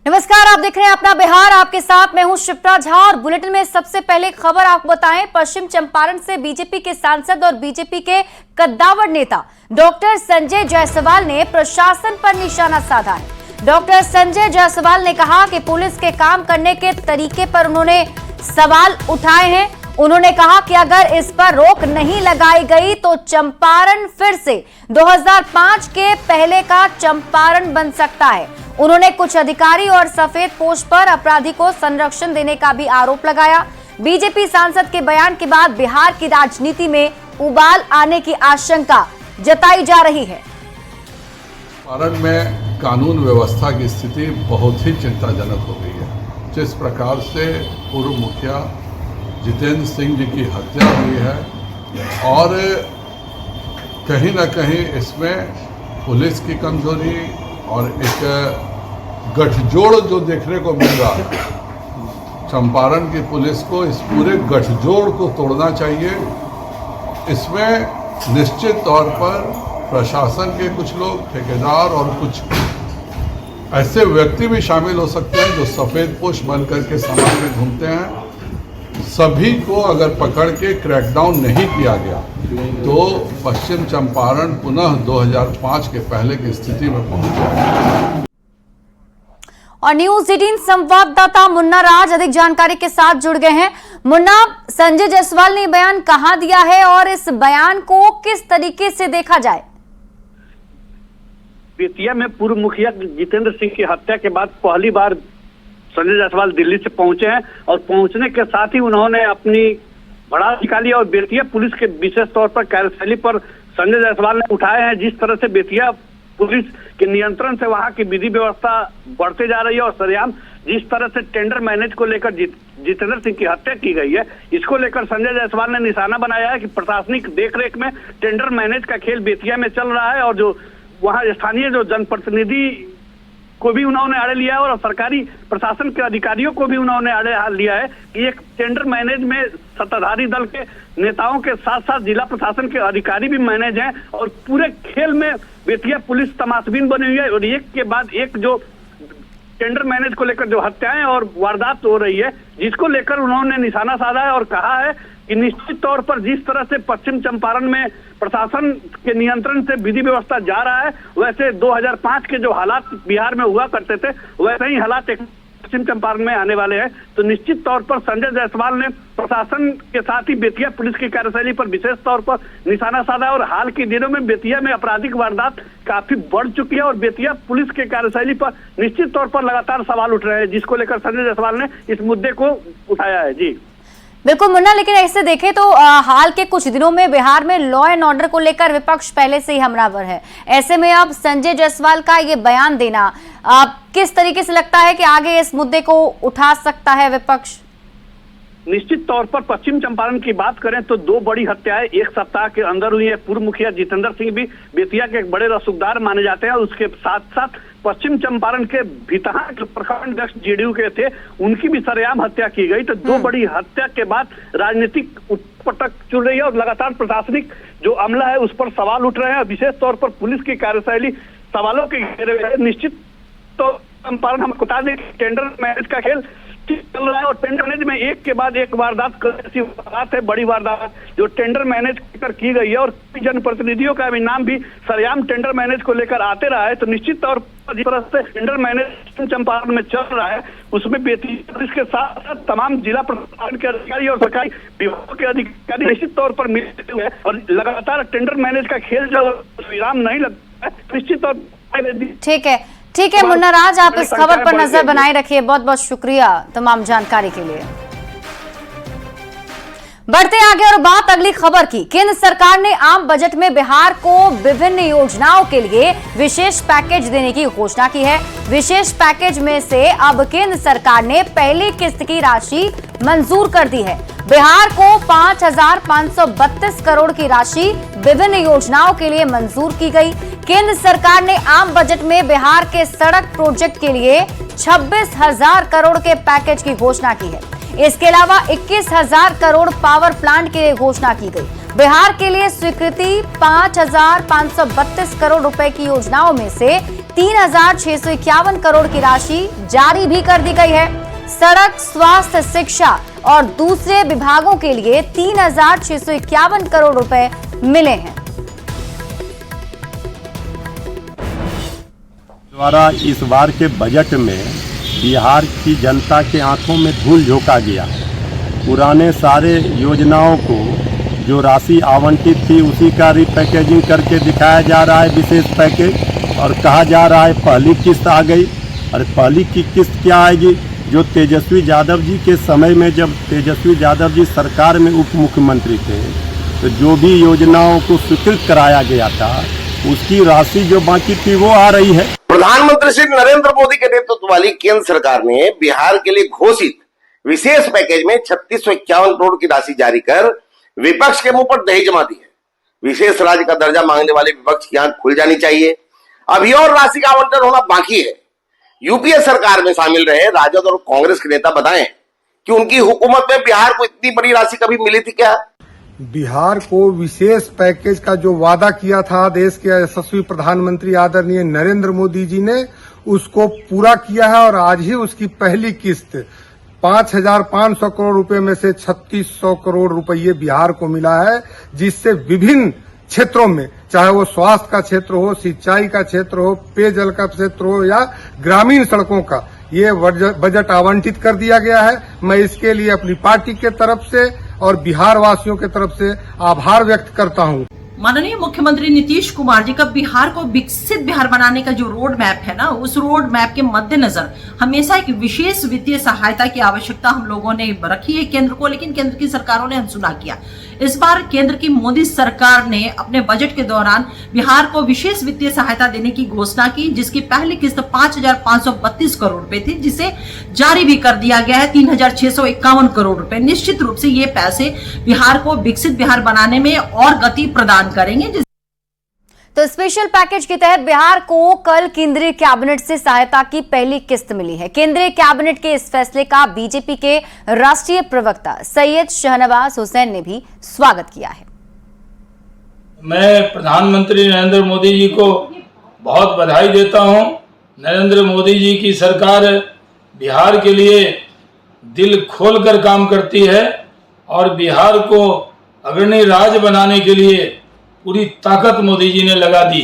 नमस्कार, आप देख रहे हैं अपना बिहार। आपके साथ मैं हूं शिप्रा झा और बुलेटिन में सबसे पहले खबर आपको बताएं। पश्चिम चंपारण से बीजेपी के सांसद और बीजेपी के कद्दावर नेता डॉक्टर संजय जायसवाल ने प्रशासन पर निशाना साधा है। डॉक्टर संजय जायसवाल ने कहा कि पुलिस के काम करने के तरीके पर उन्होंने सवाल उठाए हैं। उन्होंने कहा कि अगर इस पर रोक नहीं लगाई गई तो चंपारण फिर से 2005 के पहले का चंपारण बन सकता है। उन्होंने कुछ अधिकारी और सफेद पोश पर अपराधी को संरक्षण देने का भी आरोप लगाया। बीजेपी सांसद के बयान के बाद बिहार की राजनीति में उबाल आने की आशंका जताई जा रही है। चंपारण में कानून व्यवस्था की स्थिति बहुत ही चिंताजनक हो गई है। जिस प्रकार से पूर्व मुखिया जितेंद्र सिंह जी की हत्या हुई है और कहीं ना कहीं इसमें पुलिस की कमजोरी और एक गठजोड़ जो देखने को मिल रहा है, चंपारण की पुलिस को इस पूरे गठजोड़ को तोड़ना चाहिए। इसमें निश्चित तौर पर प्रशासन के कुछ लोग, ठेकेदार और कुछ ऐसे व्यक्ति भी शामिल हो सकते हैं जो सफ़ेद पोश बन करके समाज में घूमते हैं। सभी को अगर पकड़ के क्रैकडाउन नहीं किया गया तो पश्चिम चंपारण पुनः 2005 के पहले की स्थिति में पहुंच जाएगा। और न्यूज 18 संवाददाता मुन्ना राज अधिक जानकारी के साथ जुड़ गए हैं। मुन्ना, संजय जायसवाल ने बयान कहां दिया है और इस बयान को किस तरीके से देखा जाए? बेतिया में पूर्व मुखिया जितेंद्र सिंह की हत्या के बाद पहली बार संजय जायसवाल दिल्ली से पहुंचे हैं और पहुंचने के साथ ही उन्होंने अपनी भड़ास निकाली और बेतिया पुलिस के विशेष तौर पर कार्यशैली पर संजय जायसवाल ने उठाए हैं। जिस तरह से बेतिया पुलिस के नियंत्रण से वहां की विधि व्यवस्था बढ़ते जा रही है और सरेआम जिस तरह से टेंडर मैनेज को लेकर जितेंद्र सिंह की हत्या की गई है, इसको लेकर संजय जायसवाल ने निशाना बनाया है कि प्रशासनिक देखरेख में टेंडर मैनेज का खेल बेतिया में चल रहा है और जो वहाँ स्थानीय जो जनप्रतिनिधि को भी उन्होंने आड़े लिया है और सरकारी प्रशासन के अधिकारियों को भी उन्होंने आड़े लिया है कि एक टेंडर मैनेज में सत्ताधारी दल के नेताओं के साथ साथ जिला प्रशासन के अधिकारी भी मैनेज हैं और पूरे खेल में बेतिया पुलिस तमाशबीन बनी हुई है और एक के बाद एक जो टेंडर मैनेज को लेकर जो हत्याएं और वारदात हो रही है, जिसको लेकर उन्होंने निशाना साधा है और कहा है कि निश्चित तौर पर जिस तरह से पश्चिम चंपारण में प्रशासन के नियंत्रण से विधि व्यवस्था जा रहा है, वैसे 2005 के जो हालात बिहार में हुआ करते थे वैसे ही हालात पश्चिम चंपारण में आने वाले हैं। तो निश्चित तौर पर संजय जायसवाल ने प्रशासन के साथ ही बेतिया पुलिस की कार्यशैली पर विशेष तौर पर निशाना साधा और हाल के दिनों में बेतिया में आपराधिक वारदात काफी बढ़ चुकी है और बेतिया पुलिस के कार्यशैली पर निश्चित तौर पर लगातार सवाल उठ रहे हैं, जिसको लेकर संजय जायसवाल ने इस मुद्दे को उठाया है। जी बिल्कुल मुन्ना, लेकिन ऐसे देखें तो हाल के कुछ दिनों में बिहार में लॉ एंड ऑर्डर को लेकर विपक्ष पहले से ही हमलावर है। ऐसे में अब संजय जायसवाल का ये बयान देना किस तरीके से लगता है कि आगे इस मुद्दे को उठा सकता है विपक्ष? निश्चित तौर पर पश्चिम चंपारण की बात करें तो दो बड़ी हत्याएं एक सप्ताह के अंदर हुई है। पूर्व मुखिया जितेंद्र सिंह भी बेतिया के एक बड़े रसूखदार माने जाते हैं। उसके साथ साथ पश्चिम चंपारण के भितहा जो प्रखंड अध्यक्ष जेडीयू के थे, उनकी भी सरेआम हत्या की गई। तो दो बड़ी हत्या के बाद राजनीतिक उत्पटक चल रही है और लगातार प्रशासनिक जो अमला है उस पर सवाल उठ रहे हैं। विशेष तौर पर पुलिस की कार्यशैली सवालों के घेरे में है। निश्चित तो चंपारण हम बता दें टेंडर मैनेज का खेल चल रहा है और टेंडर मैनेज में एक के बाद एक वारदात ऐसी वारदात है, बड़ी वारदात जो टेंडर मैनेज कर की गई है और जनप्रतिनिधियों का भी नाम भी सरेआम टेंडर मैनेज को लेकर आते रहा है। तो निश्चित तौर पर जिस तरह से टेंडर मैनेज चंपारण में चल रहा है उसमें बेतिया पुलिस के साथ साथ तमाम जिला प्रशासन के अधिकारी और सरकारी विभागों के अधिकारी निश्चित तौर पर मिलते हुए और लगातार टेंडर मैनेज का खेल जो विराम नहीं लगता है, निश्चित तौर पर ठीक है मुन्ना राज, आप इस खबर पर नजर बनाए रखिए। बहुत बहुत शुक्रिया तमाम जानकारी के लिए। बढ़ते आगे और बात अगली खबर की। केंद्र सरकार ने आम बजट में बिहार को विभिन्न योजनाओं के लिए विशेष पैकेज देने की घोषणा की है। विशेष पैकेज में से अब केंद्र सरकार ने पहली किस्त की राशि मंजूर कर दी है। बिहार को 5,532 करोड़ की राशि विभिन्न योजनाओं के लिए मंजूर की गई। केंद्र सरकार ने आम बजट में बिहार के सड़क प्रोजेक्ट के लिए 26,000 करोड़ के पैकेज की घोषणा की है। इसके अलावा 21,000 करोड़ पावर प्लांट के लिए घोषणा की गई। बिहार के लिए स्वीकृति 5,532 करोड़ रुपए की योजनाओं में से 3,651 करोड़ की राशि जारी भी कर दी गई है। सड़क, स्वास्थ्य, शिक्षा और दूसरे विभागों के लिए 3,651 करोड़ रुपए मिले हैं। द्वारा इस बार के बजट में बिहार की जनता के आंखों में धूल झोंका गया। पुराने सारे योजनाओं को जो राशि आवंटित थी उसी का रिपैकेजिंग करके दिखाया जा रहा है विशेष पैकेज, और कहा जा रहा है पहली किस्त आ गई। और पहली की किस्त क्या आएगी? जो तेजस्वी यादव जी के समय में, जब तेजस्वी यादव जी सरकार में उप मुख्यमंत्री थे, तो जो भी योजनाओं को स्वीकृत कराया गया था उसकी राशि जो बाकी थी वो आ रही है। प्रधानमंत्री श्री नरेंद्र मोदी के नेतृत्व वाली केंद्र सरकार ने बिहार के लिए घोषित विशेष पैकेज में 3651 करोड़ की राशि जारी कर विपक्ष के मुंह पर दही जमा दी है। विशेष राज्य का दर्जा मांगने वाले विपक्ष की आंख खुल जानी चाहिए। अभी और राशि का आवंटन होना बाकी है। यूपीए सरकार में शामिल रहे राजद और कांग्रेस के नेता बताएं कि उनकी हुकूमत में बिहार को इतनी बड़ी राशि कभी मिली थी क्या? बिहार को विशेष पैकेज का जो वादा किया था देश के यशस्वी प्रधानमंत्री आदरणीय नरेंद्र मोदी जी ने, उसको पूरा किया है और आज ही उसकी पहली किस्त 5,500 करोड़ रुपए में से 3,600 करोड़ रुपये बिहार को मिला है, जिससे विभिन्न क्षेत्रों में, चाहे वो स्वास्थ्य का क्षेत्र हो, सिंचाई का क्षेत्र हो, पेयजल का क्षेत्र हो या ग्रामीण सड़कों का, ये बजट आवंटित कर दिया गया है। मैं इसके लिए अपनी पार्टी के तरफ से और बिहार वासियों की तरफ से आभार व्यक्त करता हूं। माननीय मुख्यमंत्री नीतीश कुमार जी का बिहार को विकसित बिहार बनाने का जो रोड मैप है ना, उस रोड मैप के मद्देनजर हमेशा एक विशेष वित्तीय सहायता की आवश्यकता हम लोगों ने रखी है केंद्र को, लेकिन केंद्र की सरकारों ने अनसुना किया। इस बार केंद्र की मोदी सरकार ने अपने बजट के दौरान बिहार को विशेष वित्तीय सहायता देने की घोषणा की, जिसकी पहली किस्त 5,532 करोड़ रुपए थी, जिसे जारी भी कर दिया गया है 3,651 करोड़ रुपए। निश्चित रूप से ये पैसे बिहार को विकसित बिहार बनाने में और गति प्रदान करेंगे। तो स्पेशल पैकेज के तहत बिहार को कल केंद्रीय कैबिनेट से सहायता की पहली किस्त मिली है। केंद्रीय कैबिनेट के इस फैसले का बीजेपी के राष्ट्रीय प्रवक्ता सैयद शाहनवाज हुसैन ने भी स्वागत किया है। मैं प्रधानमंत्री नरेंद्र मोदी जी को बहुत बधाई देता हूं। नरेंद्र मोदी जी की सरकार बिहार के लिए दिल खोलकर काम करती है और बिहार को अग्रणी राज्य बनाने के लिए पूरी ताकत मोदी जी ने लगा दी।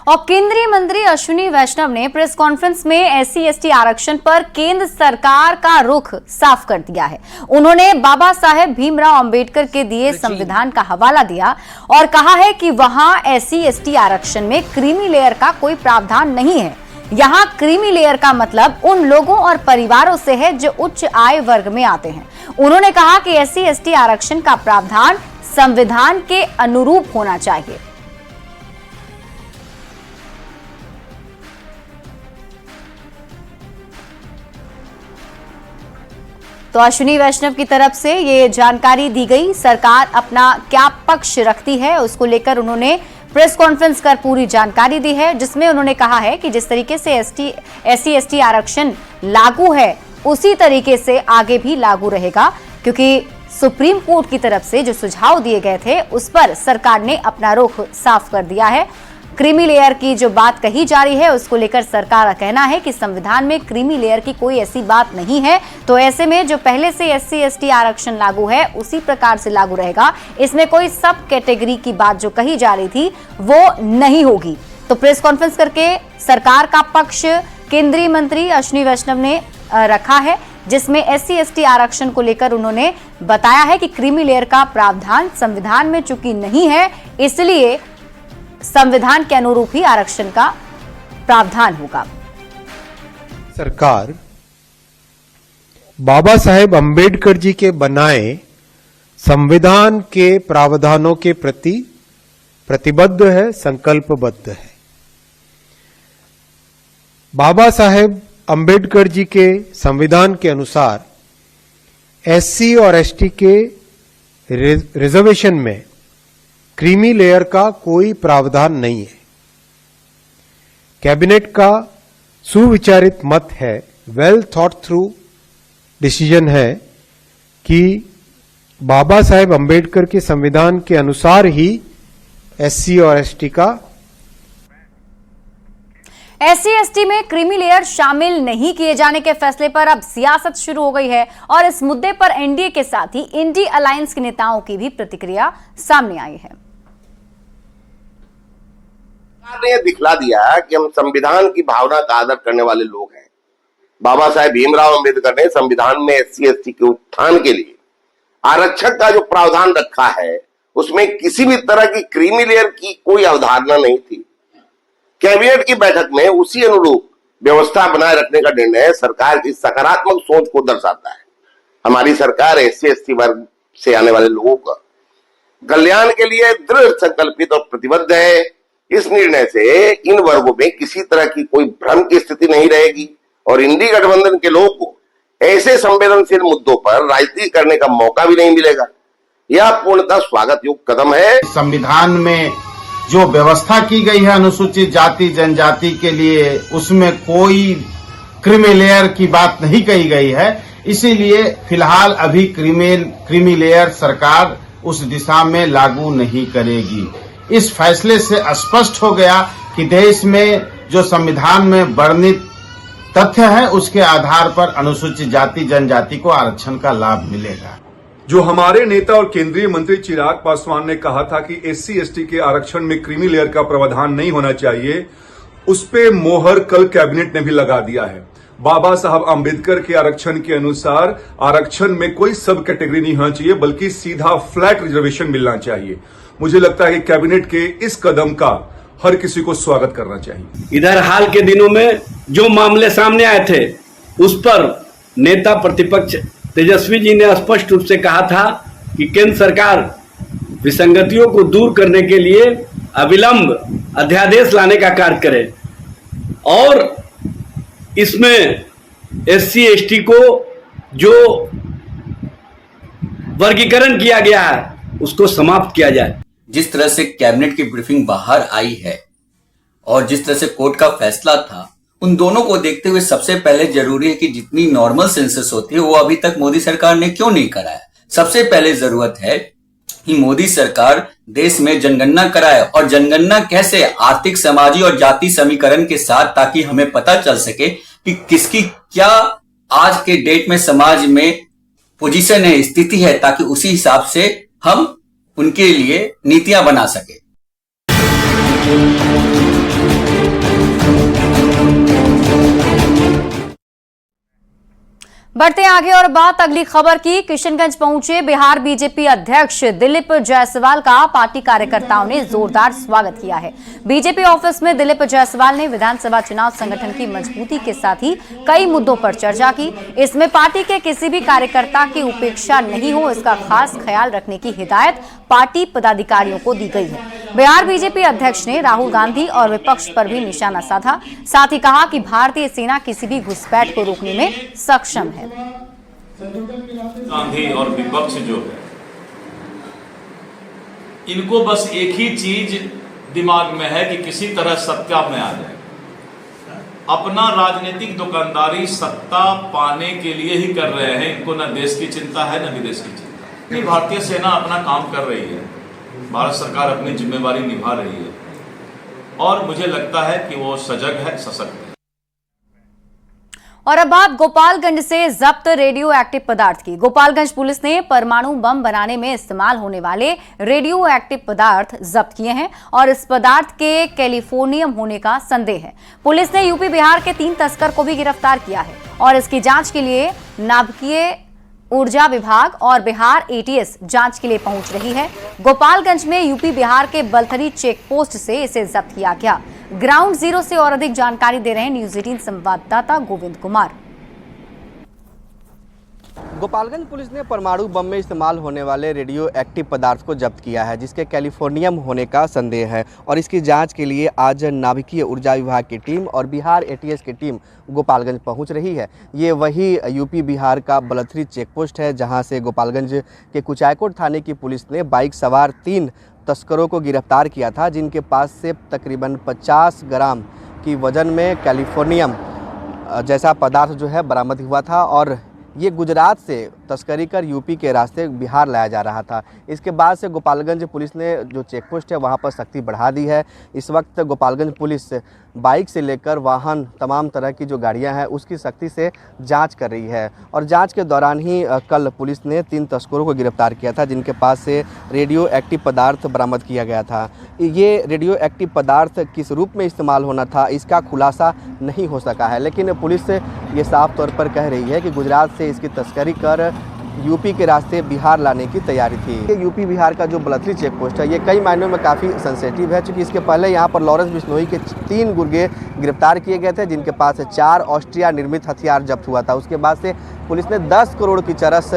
और केंद्रीय मंत्री अश्विनी वैष्णव ने प्रेस कॉन्फ्रेंस में SC/ST आरक्षण पर केंद्र सरकार का रुख साफ कर दिया है। उन्होंने बाबा साहेब भीमराव अंबेडकर के दिए संविधान का हवाला दिया और कहा है कि वहां SC/ST आरक्षण में क्रीमी लेयर का कोई प्रावधान नहीं है। यहाँ क्रीमी लेयर का मतलब उन लोगों और परिवारों से है जो उच्च आय वर्ग में आते हैं। उन्होंने कहा कि SC/ST आरक्षण का प्रावधान संविधान के अनुरूप होना चाहिए। तो अश्विनी वैष्णव की तरफ से ये जानकारी दी गई। सरकार अपना क्या पक्ष रखती है उसको लेकर उन्होंने प्रेस कॉन्फ्रेंस कर पूरी जानकारी दी है, जिसमें उन्होंने कहा है कि जिस तरीके से SC/ST आरक्षण लागू है उसी तरीके से आगे भी लागू रहेगा, क्योंकि सुप्रीम कोर्ट की तरफ से जो सुझाव दिए गए थे उस पर सरकार ने अपना रुख साफ कर दिया है। क्रीमी लेयर की जो बात कही जा रही है उसको लेकर सरकार का कहना है कि संविधान में क्रीमी लेयर की कोई ऐसी बात नहीं है, तो ऐसे में जो पहले से SC/ST आरक्षण लागू है उसी प्रकार से लागू रहेगा। इसमें कोई सब कैटेगरी की बात जो कही जा रही थी वो नहीं होगी। तो प्रेस कॉन्फ्रेंस करके सरकार का पक्ष केंद्रीय मंत्री अश्विनी वैष्णव ने रखा है, जिसमें SC/ST आरक्षण को लेकर उन्होंने बताया है कि क्रीमी लेयर का प्रावधान संविधान में चूंकि नहीं है, इसलिए संविधान के अनुरूप ही आरक्षण का प्रावधान होगा। सरकार बाबा साहेब अंबेडकर जी के बनाए संविधान के प्रावधानों के प्रति प्रतिबद्ध है, संकल्पबद्ध है। बाबा साहेब अंबेडकर जी के संविधान के अनुसार SC और ST के रिजर्वेशन में क्रीमी लेयर का कोई प्रावधान नहीं है। कैबिनेट का सुविचारित मत है, वेल थॉट थ्रू डिसीजन है कि बाबा साहेब अंबेडकर के संविधान के अनुसार ही एससी और एसटी का SC/ST में क्रीमी लेयर शामिल नहीं किए जाने के फैसले पर अब सियासत शुरू हो गई है और इस मुद्दे पर एनडीए के साथ ही इंडी अलायंस के नेताओं की भी प्रतिक्रिया सामने आई है। सरकार ने दिखला दिया कि हम संविधान की भावना का आदर करने वाले लोग हैं। बाबा साहेब भीमराव अंबेडकर ने संविधान में SC/ST के उत्थान के लिए आरक्षक का जो प्रावधान रखा है उसमें किसी भी तरह की क्रीमी लेयर की कोई अवधारणा नहीं थी। कैबिनेट की बैठक में उसी अनुरूप व्यवस्था बनाए रखने का निर्णय सरकार की सकारात्मक सोच को दर्शाता है। हमारी सरकार SC/ST वर्ग से आने वाले लोगों का कल्याण के लिए दृढ़ संकल्पित और प्रतिबद्ध है। इस निर्णय से इन वर्गों में किसी तरह की कोई भ्रम की स्थिति नहीं रहेगी और इंडी गठबंधन के लोगों को ऐसे संवेदनशील मुद्दों पर राजनीति करने का मौका भी नहीं मिलेगा। यह पूर्णतः स्वागत योग्य कदम है। संविधान में जो व्यवस्था की गई है अनुसूचित जाति जनजाति के लिए, उसमें कोई क्रीमी लेयर की बात नहीं कही गई है। इसीलिए फिलहाल अभी क्रीमी लेयर सरकार उस दिशा में लागू नहीं करेगी। इस फैसले से स्पष्ट हो गया कि देश में जो संविधान में वर्णित तथ्य है उसके आधार पर अनुसूचित जाति जनजाति को आरक्षण का लाभ मिलेगा। जो हमारे नेता और केंद्रीय मंत्री चिराग पासवान ने कहा था कि SC/ST के आरक्षण में क्रीमी लेयर का प्रावधान नहीं होना चाहिए, उस पे मोहर कल कैबिनेट ने भी लगा दिया है। बाबा साहब अंबेडकर के आरक्षण के अनुसार आरक्षण में कोई सब कैटेगरी नहीं होना चाहिए, बल्कि सीधा फ्लैट रिजर्वेशन मिलना चाहिए। मुझे लगता है कि कैबिनेट के इस कदम का हर किसी को स्वागत करना चाहिए। इधर हाल के दिनों में जो मामले सामने आए थे उस पर नेता प्रतिपक्ष तेजस्वी जी ने स्पष्ट रूप से कहा था कि केंद्र सरकार विसंगतियों को दूर करने के लिए अविलंब अध्यादेश लाने का कार्य करे और इसमें SC/ST को जो वर्गीकरण किया गया है उसको समाप्त किया जाए। जिस तरह से कैबिनेट की ब्रीफिंग बाहर आई है और जिस तरह से कोर्ट का फैसला था, उन दोनों को देखते हुए सबसे पहले जरूरी है कि जितनी नॉर्मल सेंसस होती है वो अभी तक मोदी सरकार ने क्यों नहीं कराया। सबसे पहले जरूरत है कि मोदी सरकार देश में जनगणना कराए और जनगणना कैसे, आर्थिक, सामाजिक और जाति समीकरण के साथ, ताकि हमें पता चल सके कि किसकी क्या आज के डेट में समाज में पोजीशन है, स्थिति है, ताकि उसी हिसाब से हम उनके लिए नीतियां बना सके। बढ़ते आगे और बात अगली खबर की। किशनगंज पहुंचे बिहार बीजेपी अध्यक्ष दिलीप जायसवाल का पार्टी कार्यकर्ताओं ने जोरदार स्वागत किया है। बीजेपी ऑफिस में दिलीप जायसवाल ने विधानसभा चुनाव संगठन की मजबूती के साथ ही कई मुद्दों पर चर्चा की। इसमें पार्टी के किसी भी कार्यकर्ता की उपेक्षा नहीं हो, इसका खास ख्याल रखने की हिदायत पार्टी पदाधिकारियों को दी गई है। बिहार बीजेपी अध्यक्ष ने राहुल गांधी और विपक्ष पर भी निशाना साधा। साथ ही कहा कि भारतीय सेना किसी भी घुसपैठ को रोकने में सक्षम है। गांधी और विपक्ष जो है, इनको बस एक ही चीज दिमाग में है कि किसी तरह सत्ता में आ जाए। अपना राजनीतिक दुकानदारी सत्ता पाने के लिए ही कर रहे हैं। इनको न देश की चिंता है न विदेश की चिंता। भारतीय सेना अपना काम कर रही है, भारत सरकार अपनी जिम्मेवारी निभा रही है और मुझे लगता है कि वो सजग है, सशक्त है। और अब बात गोपालगंज से जब्त रेडियो एक्टिव पदार्थ की। गोपालगंज पुलिस ने परमाणु बम बनाने में इस्तेमाल होने वाले रेडियो एक्टिव पदार्थ जब्त किए हैं और इस पदार्थ के कैलिफोर्नियम होने का संदेह है। पुलिस ने यूपी बिहार के 3 तस्कर को भी गिरफ्तार किया है और इसकी जांच के लिए नाभिकीय ऊर्जा विभाग और बिहार ATS जांच के लिए पहुंच रही है। गोपालगंज में यूपी बिहार के बलथरी चेक पोस्ट से इसे जब्त किया गया। ग्राउंड जीरो से और अधिक जानकारी दे रहे हैं न्यूज 18 संवाददाता गोविंद कुमार। गोपालगंज पुलिस ने परमाणु बम में इस्तेमाल होने वाले रेडियो एक्टिव पदार्थ को जब्त किया है, जिसके कैलिफोर्नियम होने का संदेह है और इसकी जांच के लिए आज नाभिकीय ऊर्जा विभाग की टीम और बिहार ATS की टीम गोपालगंज पहुंच रही है। ये वही यूपी बिहार का बलथरी चेक पोस्ट है जहां से गोपालगंज के कुचायकोट थाने की पुलिस ने बाइक सवार 3 तस्करों को गिरफ्तार किया था, जिनके पास से तकरीबन 50 ग्राम की वजन में कैलिफोर्नियम जैसा पदार्थ जो है बरामद हुआ था और ये गुजरात से तस्करी कर यूपी के रास्ते बिहार लाया जा रहा था। इसके बाद से गोपालगंज पुलिस ने जो चेकपोस्ट है वहाँ पर सख्ती बढ़ा दी है। इस वक्त गोपालगंज पुलिस बाइक से लेकर वाहन तमाम तरह की जो गाड़ियां हैं उसकी सख्ती से जांच कर रही है। और जांच के दौरान ही कल पुलिस ने 3 तस्करों को गिरफ्तार किया था, जिनके पास से रेडियो एक्टिव पदार्थ बरामद किया गया था। ये रेडियो एक्टिव पदार्थ किस रूप में इस्तेमाल होना था इसका खुलासा नहीं हो सका है, लेकिन पुलिस ये साफ तौर पर कह रही है कि गुजरात से इसकी तस्करी कर यूपी के रास्ते बिहार लाने की तैयारी थी। यूपी बिहार का जो बलथली चेक पोस्ट है ये कई मायनों में काफ़ी सेंसिटिव है, क्योंकि इसके पहले यहाँ पर लॉरेंस बिश्नोई के 3 गुर्गे गिरफ्तार किए गए थे, जिनके पास से 4 ऑस्ट्रिया निर्मित हथियार जब्त हुआ था। उसके बाद से पुलिस ने 10 करोड़ की चरस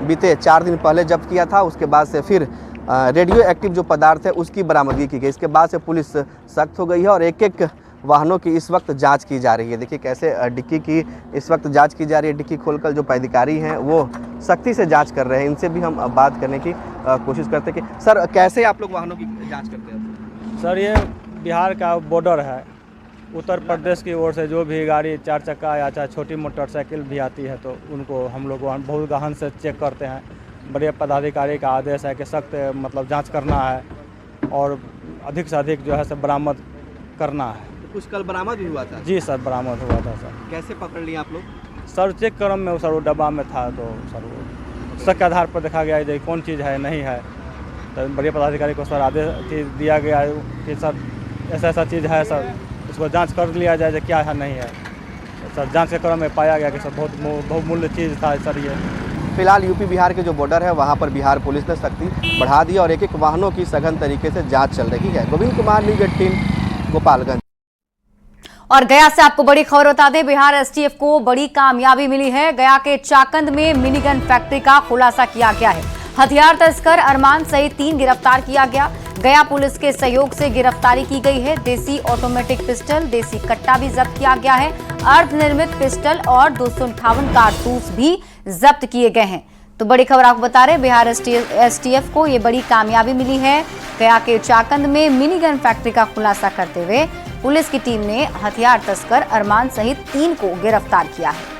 बीते 4 दिन पहले जब्त किया था। उसके बाद से फिर रेडियो एक्टिव जो पदार्थ है उसकी बरामदगी की गई। इसके बाद से पुलिस सख्त हो गई है और एक वाहनों की इस वक्त जांच की जा रही है। देखिए कैसे डिक्की की इस वक्त जांच की जा रही है। डिक्की खोलकर जो पदाधिकारी हैं वो सख्ती से जांच कर रहे हैं। इनसे भी हम बात करने की कोशिश करते हैं कि सर कैसे आप लोग वाहनों की जांच करते हैं? सर ये बिहार का बॉर्डर है, उत्तर प्रदेश की ओर से जो भी गाड़ी 4 चक्का या चाहे छोटी मोटरसाइकिल भी आती है तो उनको हम लोग बहुत गहन से चेक करते हैं। बड़े पदाधिकारी का आदेश है कि सख्त मतलब जाँच करना है और अधिक से अधिक जो है सब बरामद करना है। कुछ कल बरामद भी हुआ था? जी सर, बरामद हुआ था सर। कैसे पकड़ लिया आप लोग? सर चेक क्रम में सर वो डब्बा में था तो सर वो शक के आधार पर देखा गया है कौन चीज़ है नहीं है, तो बड़े पदाधिकारी को सर आदेश दिया गया है कि सर ऐसा चीज़ है सर, उसको जांच कर लिया जाए जो क्या है नहीं है। सर जांच के क्रम में पाया गया कि सर बहुमूल्य चीज़ था सर ये। फिलहाल यूपी बिहार के जो बॉर्डर है वहाँ पर बिहार पुलिस ने सख्ती बढ़ा दी और एक वाहनों की सघन तरीके से जाँच चल रही है। गोविंद कुमार, न्यूज़ 18 गोपालगंज। और गया से आपको बड़ी खबर बता दें, बिहार एसटीएफ को बड़ी कामयाबी मिली है। गया के चाकंद में मिनी गन फैक्ट्री का खुलासा किया गया है। हथियार तस्कर अरमान सहित 3 गिरफ्तार किया गया। गया पुलिस के सहयोग से गिरफ्तारी की गई है। देसी ऑटोमेटिक पिस्टल, देसी कट्टा भी जब्त किया गया है। अर्धनिर्मित पिस्टल और 258 कारतूस भी जब्त किए गए हैं। तो बड़ी खबर आपको बता रहे हैं, बिहार एसटीएफ को ये बड़ी कामयाबी मिली है। गया के चाकंद में मिनी गन फैक्ट्री का खुलासा करते हुए पुलिस की टीम ने हथियार तस्कर अरमान सहित 3 को गिरफ्तार किया है।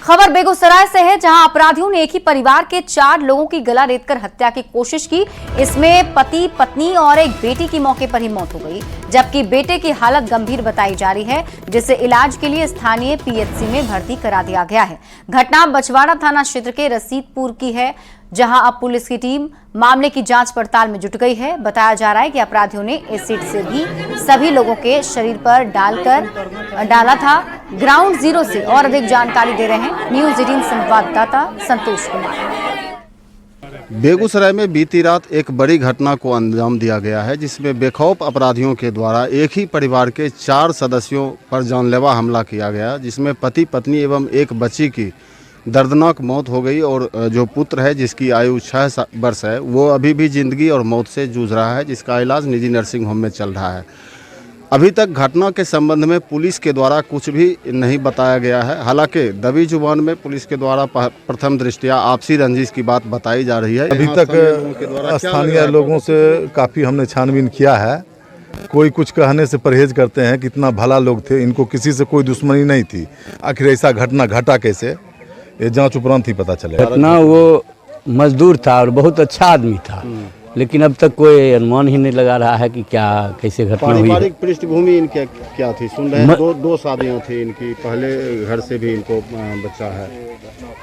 खबर बेगूसराय से है, जहां अपराधियों ने एक ही परिवार के 4 लोगों की गला रेतकर हत्या की कोशिश की। इसमें पति, पत्नी और एक बेटी की मौके पर ही मौत हो गई, जबकि बेटे की हालत गंभीर बताई जा रही है, जिसे इलाज के लिए स्थानीय पीएचसी में भर्ती करा दिया गया है। घटना बछवाड़ा थाना क्षेत्र के रसीदपुर की है, जहां अब पुलिस की टीम मामले की जांच पड़ताल में जुट गई है। बताया जा रहा है कि अपराधियों ने एसिड से भी सभी लोगों के शरीर पर डाला था। ग्राउंड जीरो से और अधिक जानकारी दे रहे हैं न्यूज़ 18 संवाददाता संतोष कुमार। बेगूसराय में बीती रात एक बड़ी घटना को अंजाम दिया गया है, जिसमें बेखौफ अपराधियों के द्वारा एक ही परिवार के 4 सदस्यों पर जानलेवा हमला किया गया, जिसमें पति, पत्नी एवं एक बच्ची की दर्दनाक मौत हो गई। और जो पुत्र है जिसकी आयु 6 वर्ष है, वो अभी भी जिंदगी और मौत से जूझ रहा है, जिसका इलाज निजी नर्सिंग होम में चल रहा है। अभी तक घटना के संबंध में पुलिस के द्वारा कुछ भी नहीं बताया गया है। हालांकि दबी जुबान में पुलिस के द्वारा प्रथम दृष्टया आपसी रंजिश की बात बताई जा रही है। अभी तक स्थानीय लोगों से काफ़ी हमने छानबीन किया है। कोई कुछ कहने से परहेज करते हैं, कितना भला लोग थे, इनको किसी से कोई दुश्मनी नहीं थी। आखिर ऐसा घटना घटा कैसे, ये जांच उपरांत ही पता चलेगा। घटना वो मजदूर था और बहुत अच्छा आदमी था, लेकिन अब तक कोई अनुमान ही नहीं लगा रहा है कि क्या कैसे घटना हुई। पारिवारिक पृष्ठभूमि इनकी क्या थी? सुन रहे हैं 2 शादियां थी इनकी, पहले घर से भी इनको बच्चा है।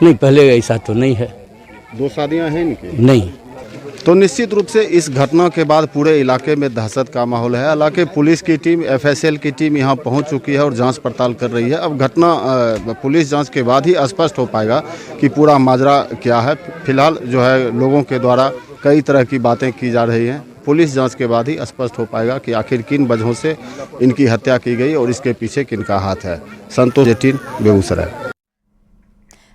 नहीं, पहले ऐसा तो नहीं है। 2 शादियां हैं इनकी? नहीं। तो निश्चित रूप से इस घटना के बाद पूरे इलाके में दहशत का माहौल है। हालांकि पुलिस की टीम, एफएसएल की टीम यहां पहुंच चुकी है और जांच पड़ताल कर रही है। अब घटना पुलिस जांच के बाद ही स्पष्ट हो पाएगा कि पूरा माजरा क्या है। फिलहाल जो है लोगों के द्वारा कई तरह की बातें की जा रही हैं। पुलिस जांच के बाद ही स्पष्ट हो पाएगा कि आखिर किन वजहों से इनकी हत्या की गई और इसके पीछे किनका हाथ है। संतोष, 18 बेगूसराय।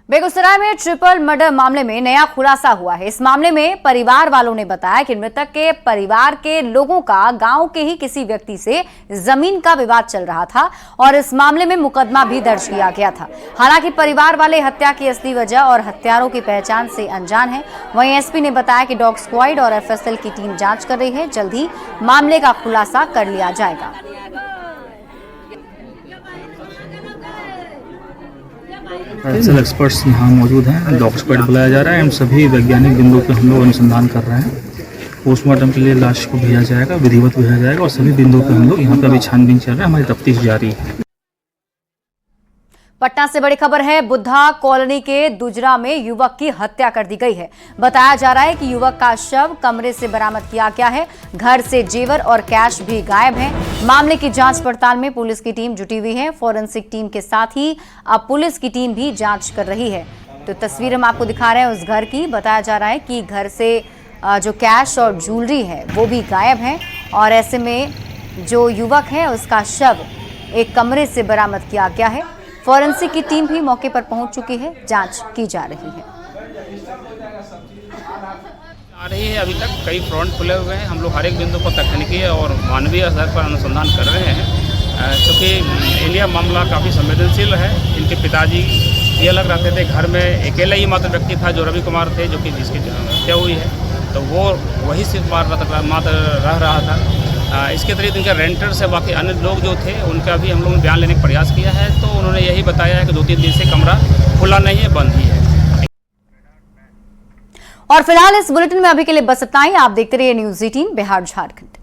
बेगूसराय में ट्रिपल मर्डर मामले में नया खुलासा हुआ है। इस मामले में परिवार वालों ने बताया कि मृतक के परिवार के लोगों का गांव के ही किसी व्यक्ति से जमीन का विवाद चल रहा था और इस मामले में मुकदमा भी दर्ज किया गया था। हालांकि परिवार वाले हत्या की असली वजह और हत्यारों की पहचान से अनजान हैं। वहीं एसपी ने बताया कि डॉग स्क्वाड और एफएसएल की टीम जांच कर रही है। जल्द ही मामले का खुलासा कर लिया जाएगा। सब एक्सपर्ट्स यहाँ मौजूद हैं, डॉग एक्सपर्ट बुलाया जा रहा है। हम सभी वैज्ञानिक बिंदु पे हम लोग अनुसंधान कर रहे हैं। पोस्टमार्टम के लिए लाश को भेजा जाएगा, विधिवत भेजा जाएगा और सभी बिंदुओं पे हम लोग यहाँ पे अभी छानबीन चल रहा है, हमारी तफ्तीश जारी है। पटना से बड़ी खबर है। बुद्धा कॉलोनी के दुजरा में युवक की हत्या कर दी गई है। बताया जा रहा है कि युवक का शव कमरे से बरामद किया गया है। घर से जेवर और कैश भी गायब है। मामले की जांच पड़ताल में पुलिस की टीम जुटी हुई है। फॉरेंसिक टीम के साथ ही अब पुलिस की टीम भी जांच कर रही है। तो तस्वीर हम आपको दिखा रहे हैं उस घर की। बताया जा रहा है कि घर से जो कैश और ज्वेलरी है वो भी गायब है और ऐसे में जो युवक है उसका शव एक कमरे से बरामद किया गया है। फॉरेंसिक की टीम भी मौके पर पहुंच चुकी है, जांच की जा रही है। आ रही है अभी तक कई फ्रंट खुले हुए हैं। हम लोग हर एक बिंदु पर तकनीकी और मानवीय स्तर पर अनुसंधान कर रहे हैं। क्योंकि एलिया मामला काफ़ी संवेदनशील है। इनके पिताजी ये अलग रहते थे, घर में अकेला ही मात्र व्यक्ति था जो रवि कुमार थे, जो कि जिसकी हत्या हुई है, तो वो वही सिर्फ मात्र रह रहा था। इसके अतिरिक्त इनके रेंटर से बाकी अन्य लोग जो थे उनका भी हम लोगों ने बयान लेने का प्रयास किया है। तो उन्होंने यही बताया है कि 2-3 दिन से कमरा खुला नहीं है, बंद ही है। और फिलहाल इस बुलेटिन में अभी के लिए बस इतना ही। आप देखते रहिए न्यूज़ 18 बिहार झारखंड।